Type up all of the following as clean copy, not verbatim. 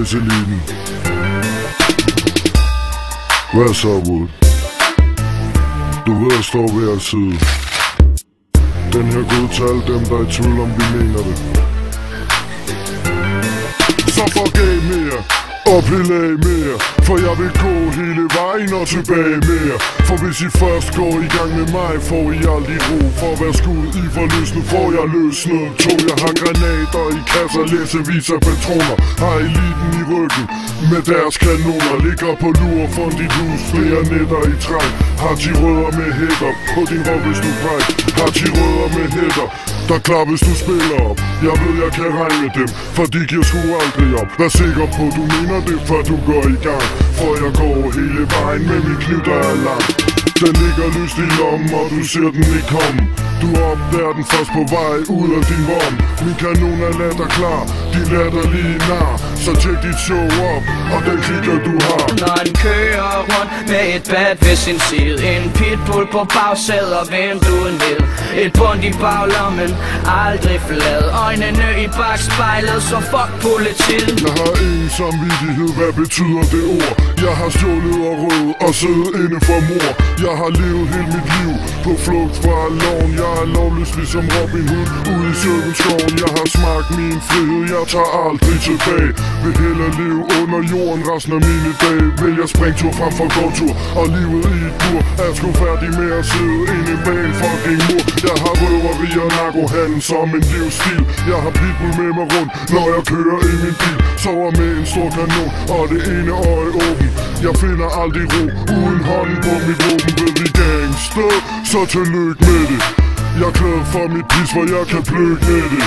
Stridseliten. Hvad så, Wood? Du ved, jeg står ved at sidde. Den her gode tal, dem der er i tvivl om, vi mener det. Så forgav mere og belag mere, for jeg vil gå hele vejen og tilbage mere. For hvis I først går i gang med mig, får I aldrig ro. For at være skud i forløsnet, får jeg løsnet to. Jeg har granater i kasser, læsevis af patroner. Har eliten i ryggen med deres kanoner. Ligger på lur for dit hus, flere nætter i træk. Har de rødder med hætter på din røv, hvis du bræk. Har de rødder med hætter, der er klar, hvis du spiller op. Jeg ved, jeg kan regne med dem, for de giver sgu aldrig op. Vær sikker på, du mener det, før du går i gang. For jeg går hele vejen med mit liv, der er langt. Den ligger lyst i lommen, og du ser den ikke komme. Du opdager den først på vej ud af din vom. Min kanon er latter klar, de latterlige nar. Så tjek dit show op, og den klikker du har. Når han kører rundt med et bat ved sin side, en pitbull på bagsædet og vinduet ned. Et bund i baglommen, aldrig flad. Øjnene i bagspejlet, så fuck politiet. Jeg har ingen samvittighed, hvad betyder det ord? Jeg har stjålet og røvet og siddet inde for mor. Jeg har levet hele mit liv på flugt fra loven. Jeg er lovløs ligesom Robin Hood ude i Søbenskoven. Jeg har smagt min frihed, jeg tager aldrig tilbage. Vil hellere leve under jorden resten af mine dage. Vil jeg springtur frem for gåtur og livet i et bur. Er sgu færdig med at sidde inde bag en fucking mur. Jeg har røveri og narkohandel som en livsstil. Jeg har pitbull med mig rundt, når jeg kører i min bil. Sover med en stor kanon og det ene øje åben. Jeg finder aldrig ro uden hånden på mit våben. Ved vi gangster, så tillykke med det. Jeg er glad for mit pis, for jeg kan pløkke med det.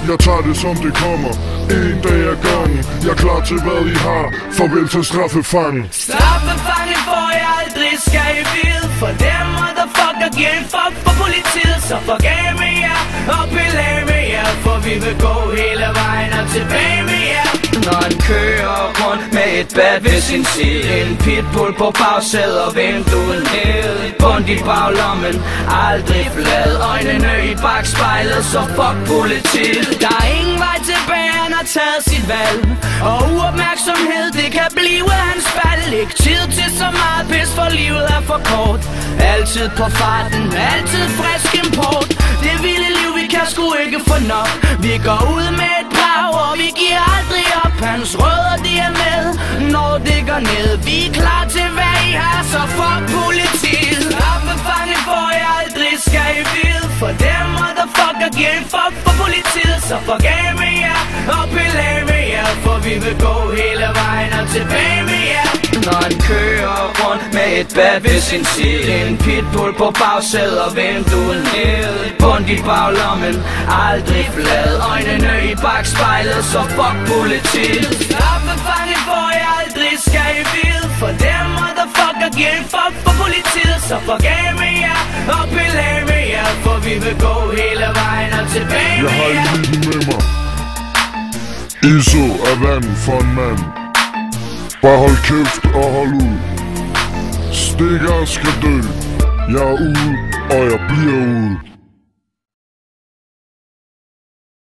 Jeg tager det som det kommer, en dag ad gangen. Jeg er klar til hvad I har, farvel til straffefangen. Straffefangen får jeg aldrig, skal I vide. For dem motherfucker giver en fuck for politiet. Så forgav med jer og belag med jer, for vi vil gå hele vejen og tilbage med jer. Når han kører rundt med et bat ved sin side, en pitbull på bagsædet og vinduet ned. Et bund i baglommen, aldrig flad. Øjnene i bagspejlet, så fuck politiet. Der er ingen vej tilbage, han har taget sit valg. Og uopmærksomhed, det kan blive hans fald. Ikke tid til så meget pis, for livet er for kort. Altid på farten, altid frisk import. Det vilde liv, vi kan sgu ikke få nok. Vi går ud med et brag, og vi giver aldrig op. Hans rødder, de er med, når det går ned. Vi er klar til hvad I har, så fuck politiet. Straffefangen får jeg aldrig, skal I vide. For dem motherfucker giver en fuck for politiet. Så forgav med jer og belag med jer, for vi vil gå hele vejen og tilbage med jer. Når han kører rundt med et bat ved sin side, en pitbull på bagsædet og vinduet ned. Et bund i baglommen, aldrig flad. Øjnene i bagspejlet, så fuck politiet. Straffefangen får jeg aldrig, skal I vide. For dem motherfucker giver en fuck for politiet. Så forgav med jer og belag med jer, for vi vil gå hele vejen og tilbage med jer. Jeg har eliten med mig. ISO er vand for en mand. Bare hold kæft og hold ud. Stikker skal dø. Jeg er ude, og jeg bliver ude.